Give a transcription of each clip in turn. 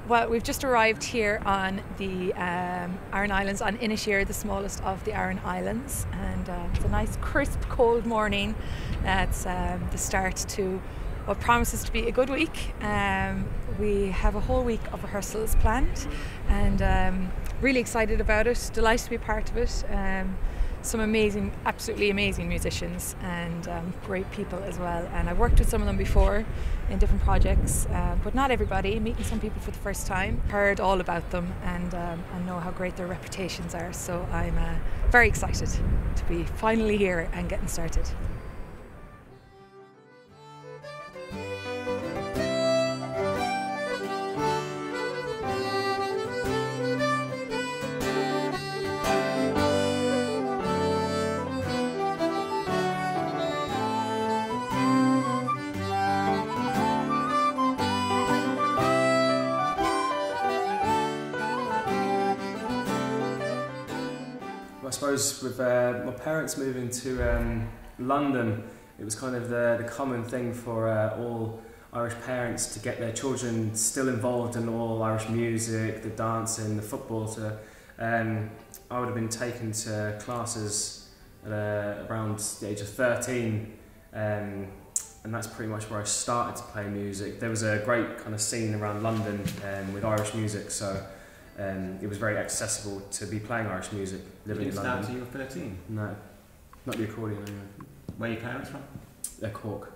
Well, we've just arrived here on the Aran Islands, on Inisheer, the smallest of the Aran Islands, and it's a nice crisp cold morning. It's the start to what promises to be a good week. We have a whole week of rehearsals planned, and really excited about it, delighted to be part of it. Some amazing, absolutely amazing musicians, and great people as well. And I've worked with some of them before in different projects, but not everybody. Meeting some people for the first time, heard all about them, and know how great their reputations are. So I'm very excited to be finally here and getting started. I suppose with my parents moving to London, it was kind of the common thing for all Irish parents to get their children still involved in all Irish music, the dancing, the football. I would have been taken to classes at around the age of 13, and that's pretty much where I started to play music. There was a great kind of scene around London with Irish music, so it was very accessible to be playing Irish music living in London. You didn't start till you were 13? No, not the accordion anyway. Where are your parents from? Cork.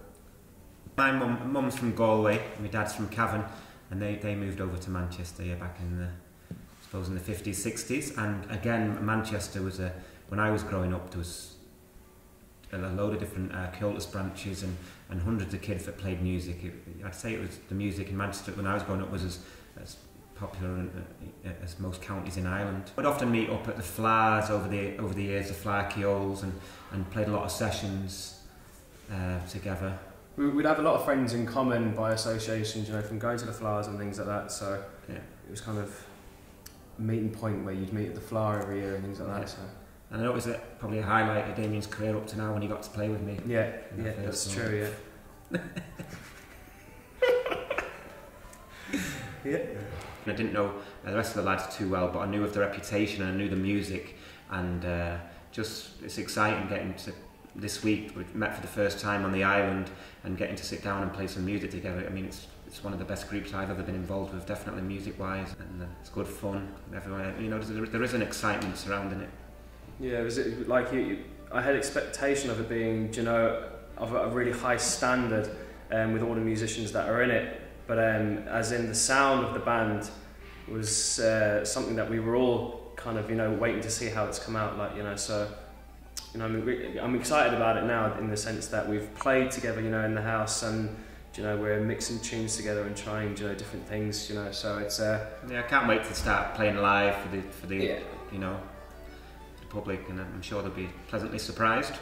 My mum's from Galway, my dad's from Cavan, and they moved over to Manchester back in the, I suppose in the 50s, 60s. And again, Manchester was when I was growing up, there was a load of different cultus branches and hundreds of kids that played music. I'd say it was the music in Manchester when I was growing up was as popular as most counties in Ireland. I'd often meet up at the Flars over the years, the Flower Keols, and played a lot of sessions together. We'd have a lot of friends in common by associations, you know, from going to the Flowers and things like that. So yeah, it was kind of a meeting point where you'd meet at the Flower every year and things like that. So. And I know it was probably a highlight of Damien's career up to now when he got to play with me. Yeah, yeah, that's true. Yeah. Yeah. I didn't know the rest of the lads too well, but I knew of the reputation and I knew the music, and just it's exciting getting to this week. We met for the first time on the island and getting to sit down and play some music together. I mean, it's one of the best groups I've ever been involved with, definitely music-wise, and it's good fun. Everywhere, you know, there is an excitement surrounding it. Yeah, was it like I had expectation of it being, you know, of a really high standard with all the musicians that are in it. But as in the sound of the band was something that we were all kind of, you know, waiting to see how it's come out, like, you know, so, you know, I'm excited about it now in the sense that we've played together, you know, in the house, and, you know, we're mixing tunes together and trying, you know, different things, you know, so it's... yeah, I can't wait to start playing live for the yeah, you know, the public, and I'm sure they'll be pleasantly surprised.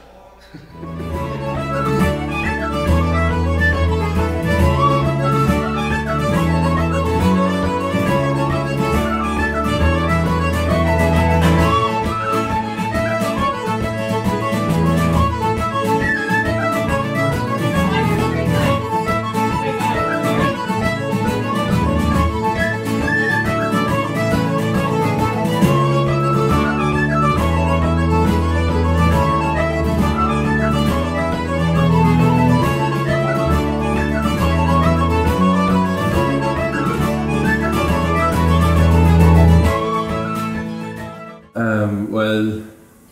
Well,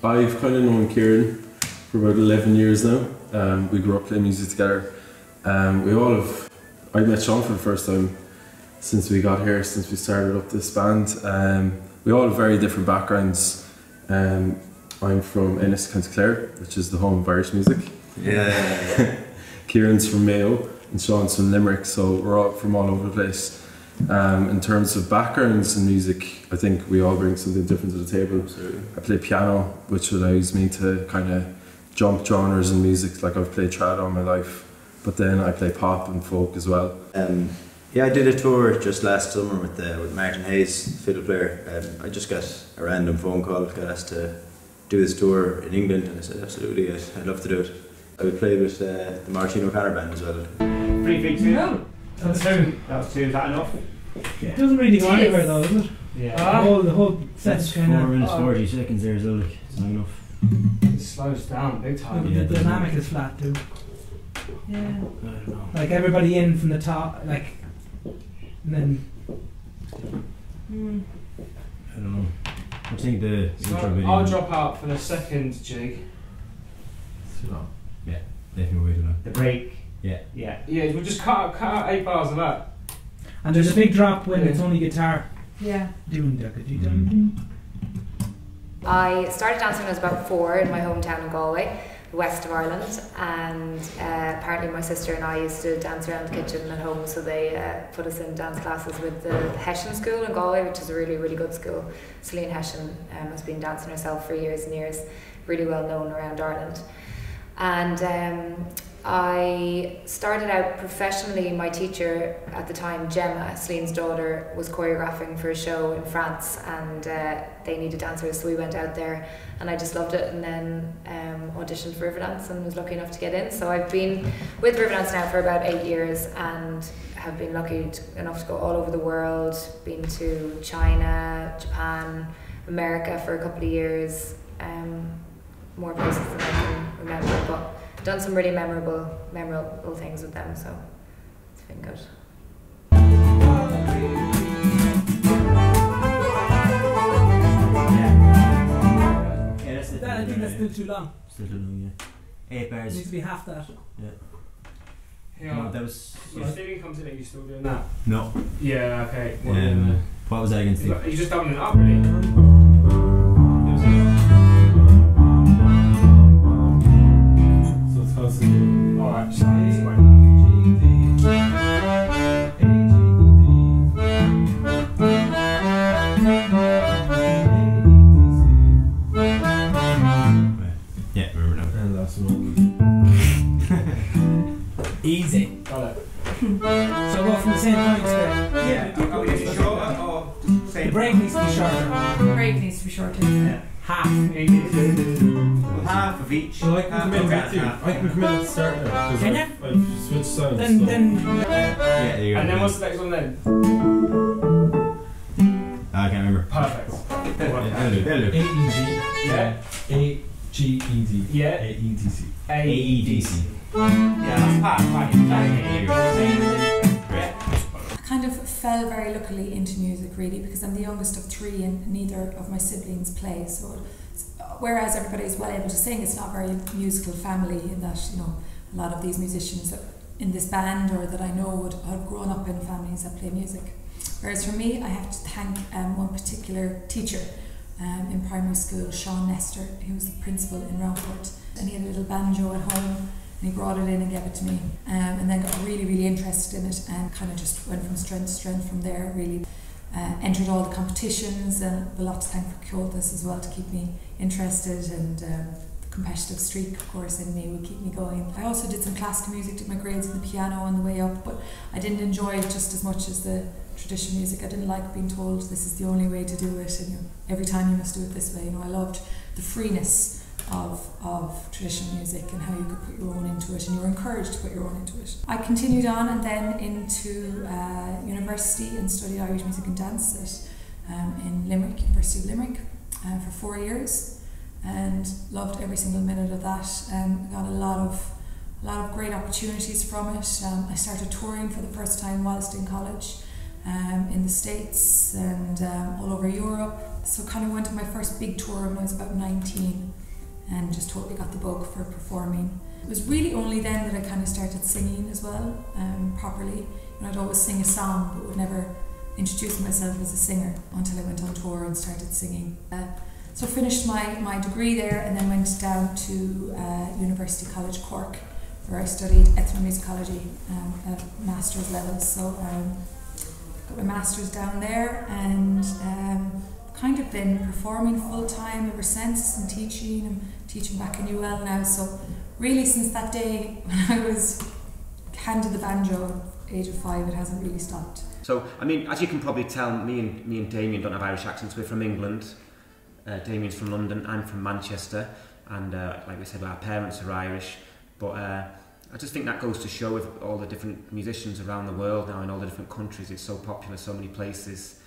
I've kind of known Kieran for about 11 years now. We grew up playing music together. I met Sean for the first time since we got here, since we started up this band. We all have very different backgrounds. I'm from Ennis, County Clare, which is the home of Irish music. Yeah. Kieran's from Mayo and Sean's from Limerick, so we're all from all over the place. In terms of backgrounds in music, I think we all bring something different to the table. Absolutely. I play piano, which allows me to kind of jump genres in music. Like, I've played trad all my life, but then I play pop and folk as well. Yeah, I did a tour just last summer with Martin Hayes, fiddle player. I just got a random phone call, got asked to do this tour in England, and I said absolutely, I'd love to do it. I would play with the Martin O'Connor band as well. 3 feet 2. No. That's 2. That was 2. Is that enough? It doesn't really go anywhere though, does it? Yeah. The whole set's That's kind 4 minutes of... 40 seconds there as well, like, it's not enough. It slows down big time. The dynamic is flat too. Yeah. I don't know. Like everybody in from the top, like, and then... I don't know. I think the intro So video... I'll drop out for the second jig. Too long. Definitely way too long. The break. Yeah. Yeah. Yeah, we'll just cut out 8 bars of that. And there's a big drop when it's only guitar. Yeah. Doing that. I started dancing when I was about 4 in my hometown in Galway, the west of Ireland, and apparently my sister and I used to dance around the kitchen at home, so they put us in dance classes with the Hessian School in Galway, which is a really, really good school. Celine Hessian has been dancing herself for years and years, really well known around Ireland. And I started out professionally. My teacher at the time, Gemma, Celine's daughter, was choreographing for a show in France, and they needed dancers, so we went out there and I just loved it, and then auditioned for Riverdance and was lucky enough to get in. So I've been with Riverdance now for about 8 years and have been lucky enough to go all over the world, been to China, Japan, America for a couple of years, more places than I can remember, but done some really memorable things with them, so it's been good. Yeah, that's it. I think that's still too long. Still too long, yeah. 8 It bars. needs to be half that. Yeah. No, that was... So if Stevie comes in, are you still doing that? No. Yeah, okay. What was that against You Steve? just doubling it up, really? So it's constantly. Alright, G, so D, Yeah, remember now. and last one. Easy. got it. So go from the same point to Yeah. Are we just shorter or the same? break needs to be shorter. Break needs to be shorter. Yeah. Half. Half of each. Well, I can Half come in of with you. half. I can come in at the start now. Because Can I've switched sounds. Then, so. Yeah, there you go. And then what's the next one then? I can't remember. Perfect. That'll do. A, E, G. Yeah. A, G, E, D. Yeah. A, E, D, C. AEDC. Yeah, that's half. Right. There you go. Great. I kind of fell very luckily into music really because I'm the youngest of 3 and neither of my siblings play, so whereas everybody is well able to sing, it's not a very musical family in that, you know, a lot of these musicians that in this band or that I know would have grown up in families that play music. Whereas for me, I have to thank one particular teacher in primary school, Sean Nestor, who was the principal in Roundport, and he had a little banjo at home and he brought it in and gave it to me, and then got really, really interested in it and kind of just went from strength to strength from there, really. Entered all the competitions and a lot to thank for Kyothas as well to keep me interested, and the competitive streak of course in me would keep me going. I also did some classical music, did my grades in the piano on the way up, but I didn't enjoy it just as much as the traditional music. I didn't like being told this is the only way to do it and every time you must do it this way. You know, I loved the freeness of traditional music and how you could put your own into it, and you were encouraged to put your own into it. I continued on and then into university and studied Irish music and dance in Limerick, University of Limerick, for 4 years, and loved every single minute of that. Got a lot of great opportunities from it. I started touring for the first time whilst in college, in the States and all over Europe. So kind of went to my first big tour when I was about 19 and just totally got the bug for performing. It was really only then that I kind of started singing as well, properly. And I'd always sing a song but would never introduce myself as a singer until I went on tour and started singing. So finished my degree there and then went down to University College Cork, where I studied ethnomusicology at master's level. So got my master's down there and kind of been performing full time ever since and teaching. I'm teaching back in UL now, so really since that day when I was handed the banjo at the age of 5, it hasn't really stopped. So, I mean, as you can probably tell, me and Damien don't have Irish accents. We're from England. Damien's from London. I'm from Manchester, and like we said, our parents are Irish. But I just think that goes to show with all the different musicians around the world now in all the different countries. It's so popular, so many places.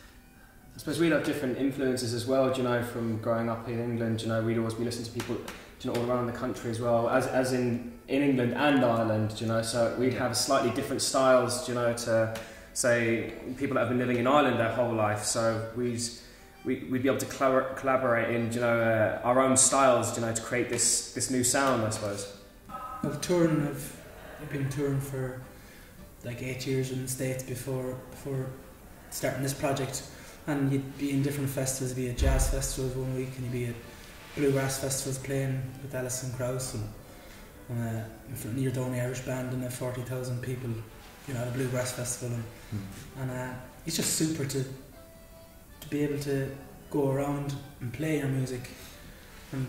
I suppose we'd have different influences as well, do you know, from growing up in England. Do you know, we'd always be listening to people, do you know, all around the country as well, as in England and Ireland, do you know, so we'd have slightly different styles, do you know, to say people that have been living in Ireland their whole life. So we'd be able to collaborate in, you know, our own styles, you know, to create this new sound, I suppose. Well, I've been touring for like 8 years in the States before starting this project, and you'd be in different festivals. You'd be at jazz festivals one week, and you'd be at bluegrass festivals playing with Alison Krauss, and in front of the only Irish band in 40,000 people, you know, at a bluegrass festival, and it's just super to be able to go around and play your music, and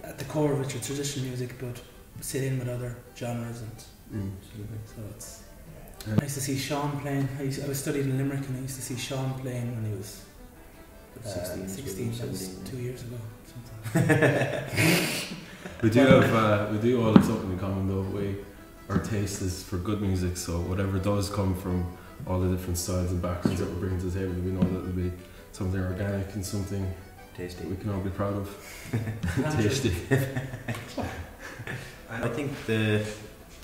at the core of it, your traditional music, but sit in with other genres, and so it's nice to see Siobhán playing. I was studying in Limerick, and I used to see Siobhán playing when he was 16. That was 2 years ago. We do all have something in common though. Our taste is for good music, so whatever does come from all the different styles and backgrounds that we're bringing to the table, we know that it'll be something organic and something tasty we can all be proud of. Tasty. I think the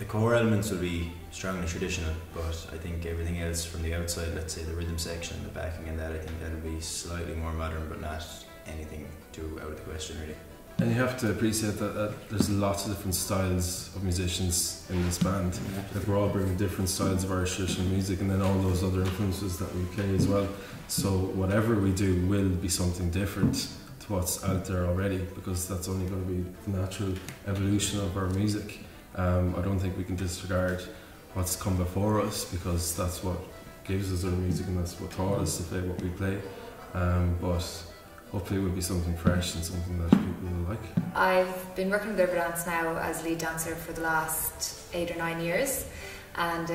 core elements will be strongly traditional, but I think everything else from the outside, let's say the rhythm section, the backing and that, I think that'll be slightly more modern, but not anything too out of the question really. And you have to appreciate that there's lots of different styles of musicians in this band. Like we're all bringing different styles of Irish traditional music, and then all those other influences that we play as well. So whatever we do will be something different to what's out there already, because that's only going to be the natural evolution of our music. I don't think we can disregard what's come before us, because that's what gives us our music and that's what taught us to play what we play. But hopefully it will be something fresh and something that people will like. I've been working with River Dance now as lead dancer for the last 8 or 9 years, and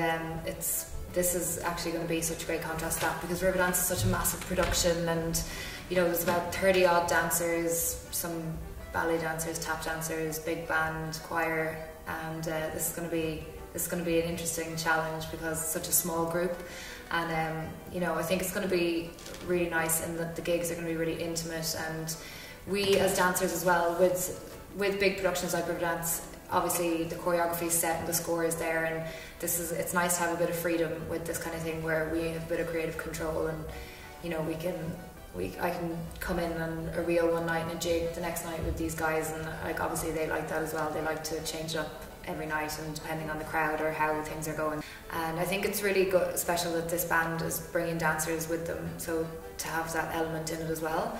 this is actually going to be such a great contrast to that, because River Dance is such a massive production, and you know there's about 30 odd dancers, some ballet dancers, tap dancers, big band, choir, and this is going to be an interesting challenge because it's such a small group. And you know, I think it's going to be really nice, and the gigs are going to be really intimate. And we as dancers as well, with big productions like River Dance, obviously the choreography is set and the score is there, and it's nice to have a bit of freedom with this kind of thing where we have a bit of creative control, and you know I can come in on a reel one night and a jig the next night with these guys, and like obviously they like that as well. They like to change it up every night, and depending on the crowd or how things are going. And I think it's really good, special that this band is bringing dancers with them, so to have that element in it as well.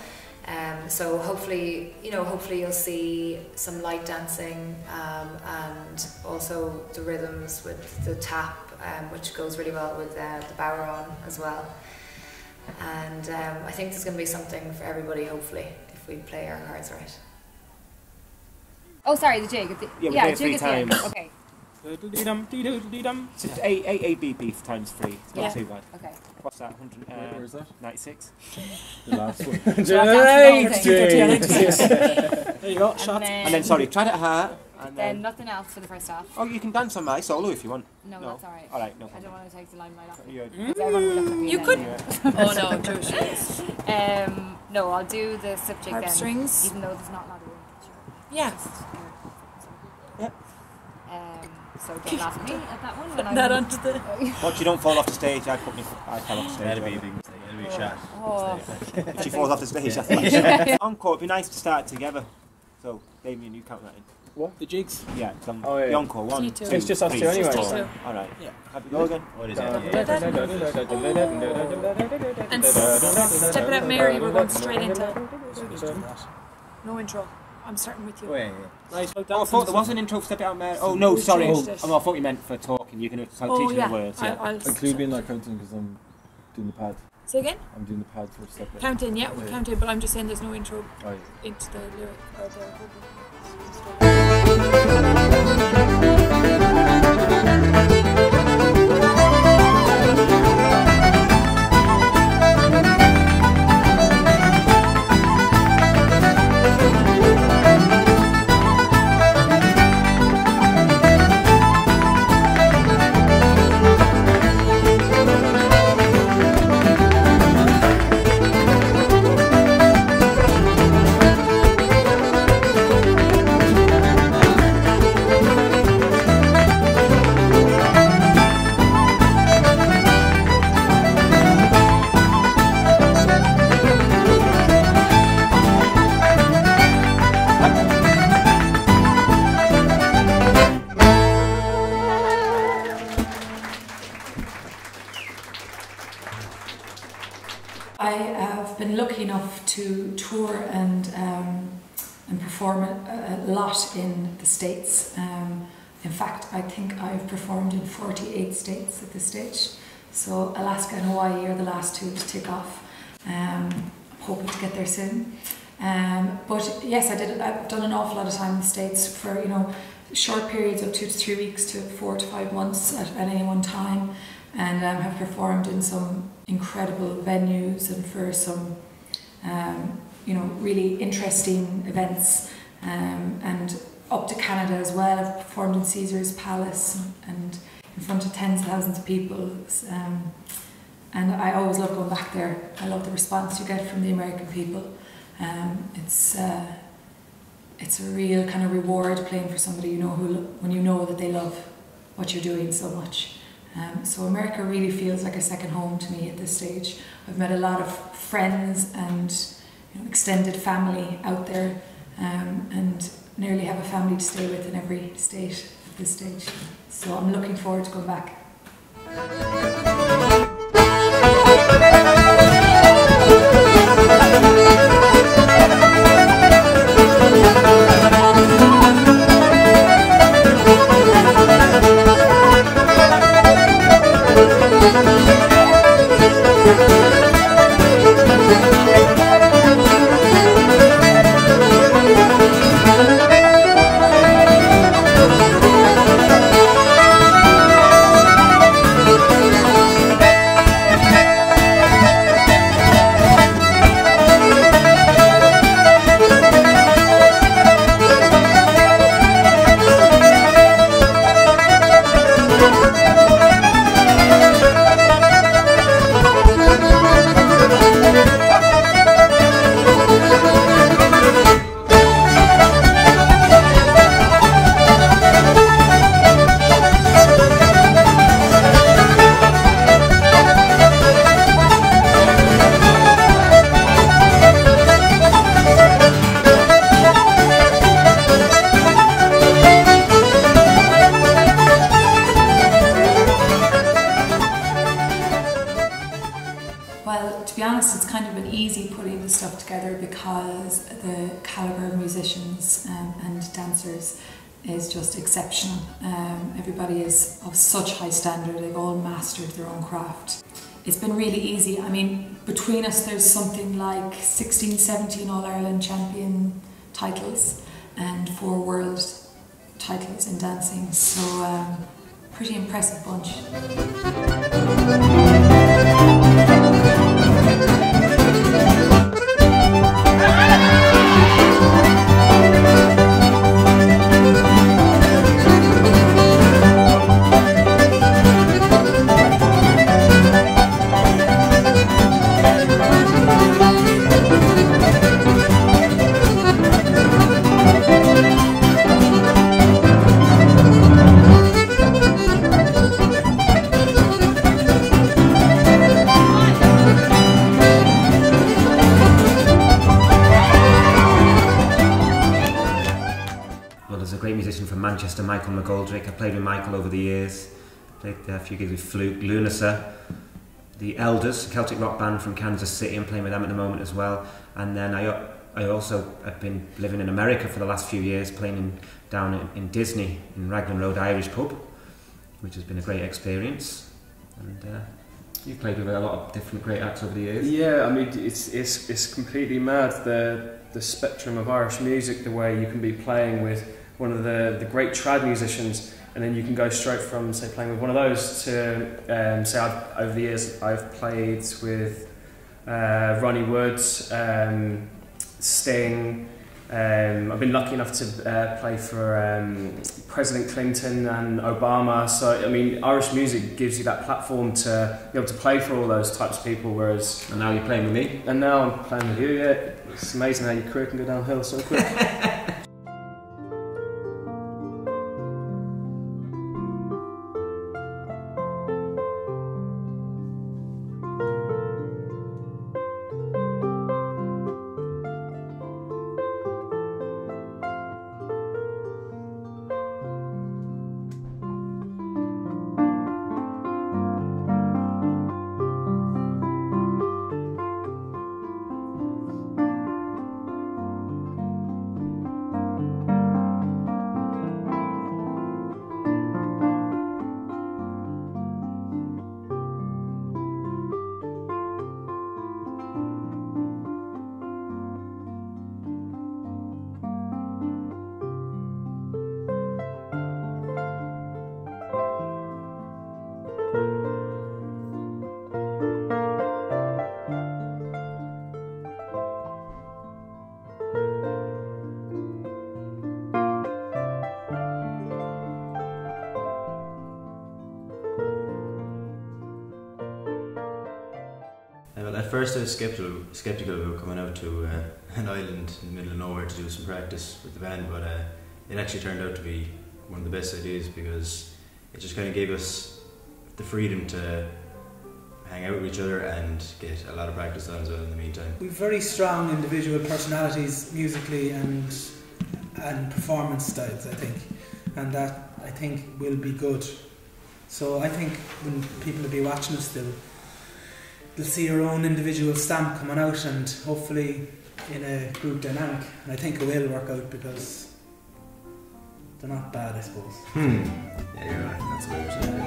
So hopefully you'll see some light dancing, and also the rhythms with the tap, which goes really well with the barron as well. And I think there's going to be something for everybody, hopefully, if we play our cards right. Oh, sorry, the jig. Yeah, jig is times. the okay. So 8 BPs times 3. It's not too bad. Okay. What's that? 100. Where is that? 96. The last one. There you go. Shot. And then sorry, try it at her. And then nothing else for the first half. Oh, you can dance on my solo if you want. No, that's alright. Alright, no. I don't want to take the limelight off. You could. Oh no, Joe, she is. No, I'll do the subject Harp then, strings. even though there's not a lot of room. Yeah. Yep. So don't laugh at me at that one. When Not onto the. But you don't fall off the stage. I fell off the stage. That'd be a big mistake, that'd be a shot. Oh. If she falls off the stage, that's fine. Encore, it'd be nice to start together. So, Damien, you count that in. What? The jigs? Yeah, oh, yeah. The encore, 1, T2. 2, It's just us 3, two anyway. Just us two. Alright. Yeah. Happy go again. What is it? And step it up, Mary. We're going straight into. No intro. I'm starting with you. Right. Oh, I thought there was an intro for Step It Out, Mary. Oh, no, sorry. Oh, I thought you meant for talking. You're going to start teaching the words. Yeah. I'll Include me in that counting because I'm doing the pad. Say again? I'm doing the pad for Step It. Count in, yeah, we counted, but I'm just saying there's no intro into the lyric or to tour and perform a lot in the States. In fact, I think I've performed in 48 states at this stage. So Alaska and Hawaii are the last two to tick off. I'm hoping to get there soon. But yes, I've done an awful lot of time in the States for, you know, short periods of 2 to 3 weeks to 4 to 5 months at any one time, and have performed in some incredible venues and for some you know, really interesting events, and up to Canada as well. I've performed in Caesar's Palace and in front of tens of thousands of people, and I always love going back there. I love the response you get from the American people. It's a real kind of reward playing for somebody you know, when you know that they love what you're doing so much. So America really feels like a second home to me at this stage. I've met a lot of friends and, you know, extended family out there, and nearly have a family to stay with in every state at this stage. So I'm looking forward to going back. Well, to be honest, it's kind of been easy putting the stuff together because the calibre of musicians and dancers is just exceptional. Everybody is of such high standard, they've all mastered their own craft. It's been really easy. I mean, between us there's something like 16, 17 All-Ireland champion titles and 4 world titles in dancing, so pretty impressive bunch. Manchester, Michael McGoldrick. I played with Michael over the years. Played a few gigs with Fluke, Lunacer, the Elders, a Celtic rock band from Kansas City. I'm playing with them at the moment as well. And then I also have been living in America for the last few years, playing down in Disney, in Raglan Road Irish pub, which has been a great experience. And you've played with a lot of different great acts over the years. Yeah, I mean, it's completely mad, the spectrum of Irish music, the way you can be playing with one of the great trad musicians, and then you can go straight from, say, playing with one of those to, say, over the years I've played with Ronnie Wood, Sting. I've been lucky enough to play for President Clinton and Obama. So, I mean, Irish music gives you that platform to be able to play for all those types of people, whereas... And now you're playing with me? And now I'm playing with you, yeah. It's amazing how your career can go downhill so quick. At first I was skeptical about coming out to an island in the middle of nowhere to do some practice with the band, but it actually turned out to be one of the best ideas because it just kind of gave us the freedom to hang out with each other and get a lot of practice on as well in the meantime. We've very strong individual personalities musically and performance styles, I think, and that I think will be good. So I think when people will be watching us, they'll see your own individual stamp coming out, and hopefully in a group dynamic. And I think it will work out because they're not bad, I suppose. Yeah, you're right. That's what I was saying.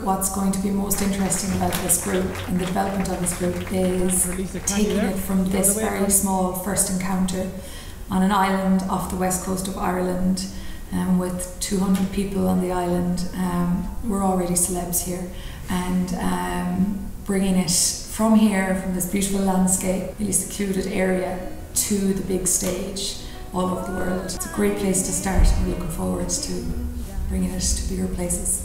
What's going to be most interesting about this group and the development of this group is taking it from this very small first encounter on an island off the west coast of Ireland with 200 people on the island. We're already celebs here, and bringing it from here, from this beautiful landscape, really secluded area, to the big stage all over the world. It's a great place to start, and we're looking forward to bringing it to bigger places.